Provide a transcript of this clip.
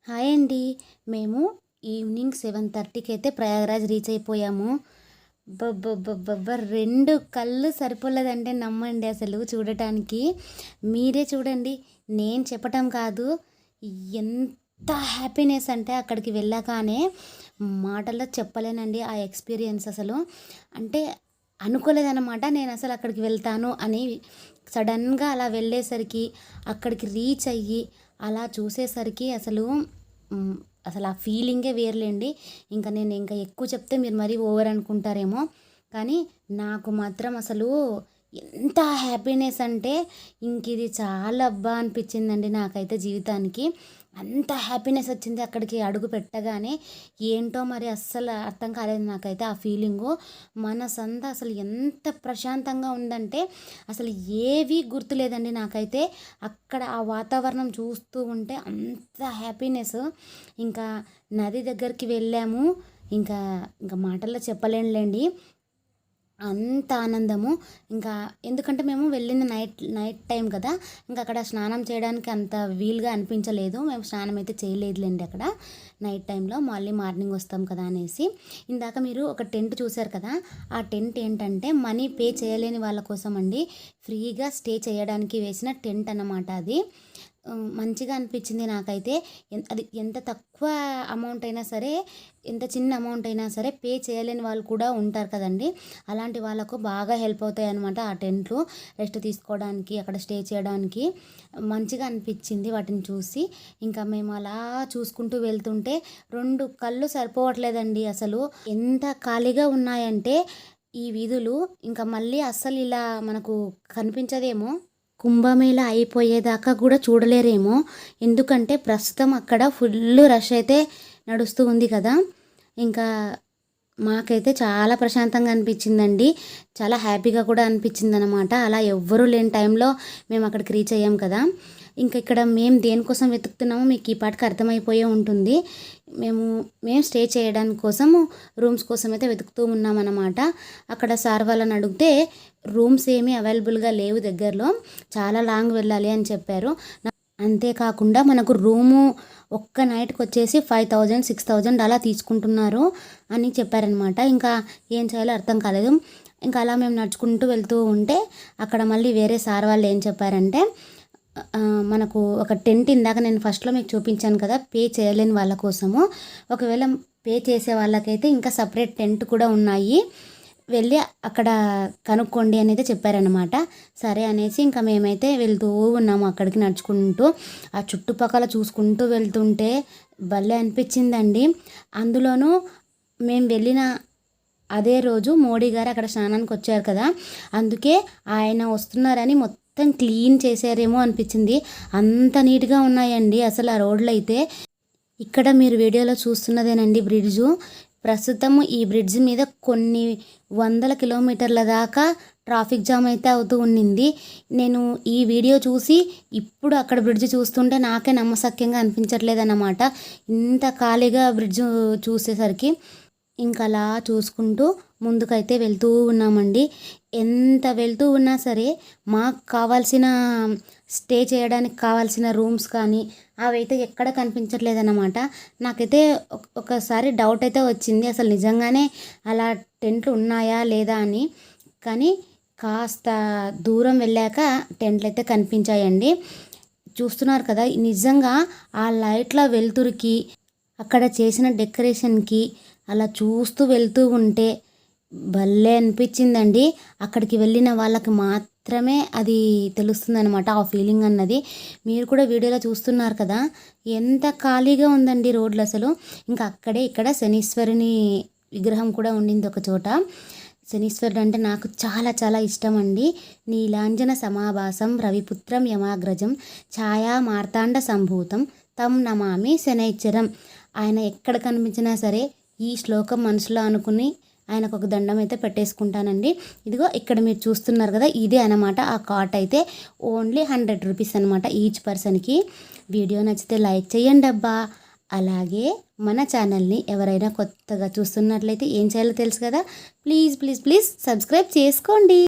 Hi అండి. మేము evening 7:30కి అయితే ప్రయాగరాజ్ రీచ్ అయిపోయాము. అబ్బబ్బబ్బబ్బబ్బా! 2 కళ్ళు సరిపోలేదంటే నమ్మండి అసలు చూడటానికి. మీరే చూడండి. నేను చెప్పటం కాదు. ఎంత హ్యాపీనెస్ అంటే అక్కడికి వెళ్ళాకనే మాటల్లో చెప్పలేనండి ఆ ఎక్స్‌పీరియన్స్ అసలు. అంటే అనుకోలేదనమాట నేనసలు అక్కడికి వెళ్తాను అని. సడన్‌గా అలా వెళ్ళేసరికి, అక్కడికి రీచ్ అయ్యి, అలా చూసేసరికి హ్మ్. అసలు ఆ ఫీలింగే వేరులెండి. నేను ఇంకా ఎక్కువ చెప్తే మీరు మరీ ఓవర్ అనుకుంటారేమో. కానీ నాకు మాత్రం అసలు ఎంత హ్యాపీనెస్ అంటే ఇంకిది చాలబ్బా అనిపించిందండి నాకైతే జీవితానికి. అంత హ్యాపీనెస్ వచ్చింది అక్కడికి అడుగు పెట్టగానే. ఏంటో మరి అస్సలు అర్థం కాలేదు నాకైతే ఆ ఫీలింగు. మనసంతా అసలు ఎంత ప్రశాంతంగా ఉందంటే అసలు ఏవీ గుర్తులేదండి నాకైతే. అక్కడ ఆ వాతావరణం చూస్తూ ఉంటే అంత హ్యాపీనెస్. ఇంకా నది దగ్గరికి వెళ్ళాము. ఇంకా ఇంకా మాటల్లో చెప్పలేనులెండి. అంత ఆనందము. ఇంకా ఎందుకంటే మేము వెళ్ళింది నైట్ నైట్ టైం కదా! అక్కడ స్నానం చేయడానికి అంత వీలుగా అనిపించలేదు. మేము స్నానం అయితే చేయలేదులెండి అక్కడ. నైట్ టైంలో మళ్ళీ మార్నింగ్ వస్తాం కదా అనేసి. ఇందాక మీరు ఒక టెంట్ చూసారు కదా! ఆ టెంట్ ఏంటంటే మనీ పే చేయలేని వాళ్ళ కోసం అండి. ఫ్రీగా స్టే చేయడానికి వేసిన టెంట్ అన్నమాట అది. మంచిగా అనిపించింది నాకైతే. అది ఎంత తక్కువ అమౌంట్ అయినా సరే, ఎంత చిన్న అమౌంట్ అయినా సరే పే చేయలేని వాళ్ళు కూడా ఉంటారు కదండీ! అలాంటి వాళ్ళకు బాగా హెల్ప్ అవుతాయన్నమాట ఆ టెంట్లు. రెస్ట్ తీసుకోవడానికి, అక్కడ స్టే చేయడానికి మంచిగా అనిపించింది వాటిని చూసి. ఇంకా మేము అలా చూసుకుంటూ వెళ్తుంటే 2 కళ్ళు సరిపోవట్లేదండి అసలు. ఎంత ఖాళీగా ఉన్నాయంటే ఈ వీధులు ఇంకా మళ్ళీ అస్సలు ఇలా మనకు కనిపించదేమో. కుంభమేళా అయిపోయేదాకా కూడా చూడలేరేమో. ఎందుకంటే ప్రస్తుతం అక్కడ ఫుల్లు రష్ అయితే నడుస్తూ ఉంది కదా! ఇంకా మాకైతే చాలా ప్రశాంతంగా అనిపించిందండి. చాలా హ్యాపీగా కూడా అనిపించిందనమాట. అలా ఎవ్వరూ లేని టైంలో మేము అక్కడికి రీచ్ అయ్యాం కదా! ఇక్కడ మేము దేనికోసం వెతుకుతున్నామో మీకు ఈ పాటికి అర్థమైపోయే ఉంటుంది. మేము మేము స్టే చేయడానికి కోసము రూమ్స్ కోసం అయితే వెతుకుతూ ఉన్నామన్నమాట. అక్కడ సార్ వాళ్ళని అడిగితే రూమ్స్ ఏమీ అవైలబుల్‌గా లేవు దగ్గరలో. చాలా లాంగ్ వెళ్ళాలి అని చెప్పారు. అంతేకాకుండా మనకు రూము ఒక్క నైట్‌కొచ్చేసి 5,000, 6,000 అలా తీసుకుంటున్నారు అని చెప్పారనమాట. ఇంకా ఏం చేయాలో అర్థం కాలేదు. అలా మేము నడుచుకుంటూ వెళ్తూ ఉంటే అక్కడ మళ్ళీ వేరే సార్ వాళ్ళు ఏం చెప్పారంటే మనకు ఒక టెంట్ ఇందాక నేను ఫస్ట్‌లో మీకు చూపించాను కదా! పే చేయలేని వాళ్ళ కోసము. ఒకవేళ పే చేసే వాళ్ళకైతే ఇంకా సెపరేట్ టెంట్ కూడా ఉన్నాయి. వెళ్ళి అక్కడ కనుక్కోండి అనేది చెప్పారనమాట. సరే అనేసి ఇంకా మేమైతే వెళ్తూ ఉన్నాము అక్కడికి నడుచుకుంటూ. ఆ చుట్టుపక్కల చూసుకుంటూ వెళ్తుంటే భలే అనిపించిందండి. అందులోనూ మేము వెళ్ళిన అదే రోజు మోడీ గారు అక్కడ స్నానానికి వచ్చారు కదా! అందుకే ఆయన వస్తున్నారని మొత్తం క్లీన్ చేశారేమో అనిపించింది. అంత నీట్‌గా ఉన్నాయండి అసలు ఆ రోడ్లయితే. ఇక్కడ మీరు వీడియోలో చూస్తున్నదేనండి బ్రిడ్జు. ప్రస్తుతం ఈ బ్రిడ్జ్ మీద కొన్ని వందల కిలోమీటర్ల దాకా ట్రాఫిక్ జామ్ అయితే అవుతూ ఉండింది. నేను ఈ వీడియో చూసి ఇప్పుడు అక్కడ బ్రిడ్జ్ చూస్తుంటే నాకే నమ్మశక్యంగా అనిపించట్లేదన్నమాట. ఇంత ఖాళీగా బ్రిడ్జ్ చూసేసరికి. అలా చూసుకుంటూ ముందుకైతే వెళ్తూ ఉన్నామండి. ఎంత వెళ్తూ ఉన్నా సరే మాకు కావాల్సిన స్టే చేయడానికి కావాల్సిన రూమ్స్ కానీ అవైతే ఎక్కడ కనిపించట్లేదన్నమాట. నాకైతే ఒకసారి డౌట్ అయితే వచ్చింది. అసలు నిజంగానే అలా టెంట్లు ఉన్నాయా లేదా అని. కానీ కాస్త దూరం వెళ్ళాక టెంట్లయితే కనిపించాయండి. చూస్తున్నారు కదా! నిజంగా ఆ లైట్ల వెలుతురుకి, అక్కడ చేసిన డెకరేషన్‌కి అలా చూస్తూ వెళ్తూ ఉంటే భలే అనిపించిందండి. అక్కడికి వెళ్ళిన వాళ్ళకి మాత్రమే అది తెలుస్తుందనమాట ఆ ఫీలింగ్ అన్నది. మీరు కూడా వీడియోలో చూస్తున్నారు కదా! ఎంత ఖాళీగా ఉందండి రోడ్లు అసలు. అక్కడే ఇక్కడ శనీశ్వరుని విగ్రహం కూడా ఉండింది ఒక చోట. శనీశ్వరుడు అంటే నాకు చాలా చాలా ఇష్టం అండి. నీలాంజన సమాభాసం రవిపుత్రం యమాగ్రజం ఛాయా మార్తాండ సంభూతం తం నమామి శనైశ్చరం. ఆయన ఎక్కడ కనిపించినా సరే ఈ శ్లోకం మనసులో అనుకుని ఆయనకు ఒక దండం అయితే పెట్టేసుకుంటానండి. ఇదిగో ఇక్కడ మీరు చూస్తున్నారు కదా! ఇదే అనమాట ఆ కాట్ అయితే. ఓన్లీ 100 రూపీస్ అనమాట ఈచ్ పర్సన్‌కి. వీడియో నచ్చితే లైక్ చేయండి అబ్బా. అలాగే మన ఛానల్ని ఎవరైనా కొత్తగా చూస్తున్నట్లయితే ఏం చేయాలో తెలుసు కదా! ప్లీజ్ ప్లీజ్ ప్లీజ్ సబ్స్క్రైబ్ చేసుకోండి.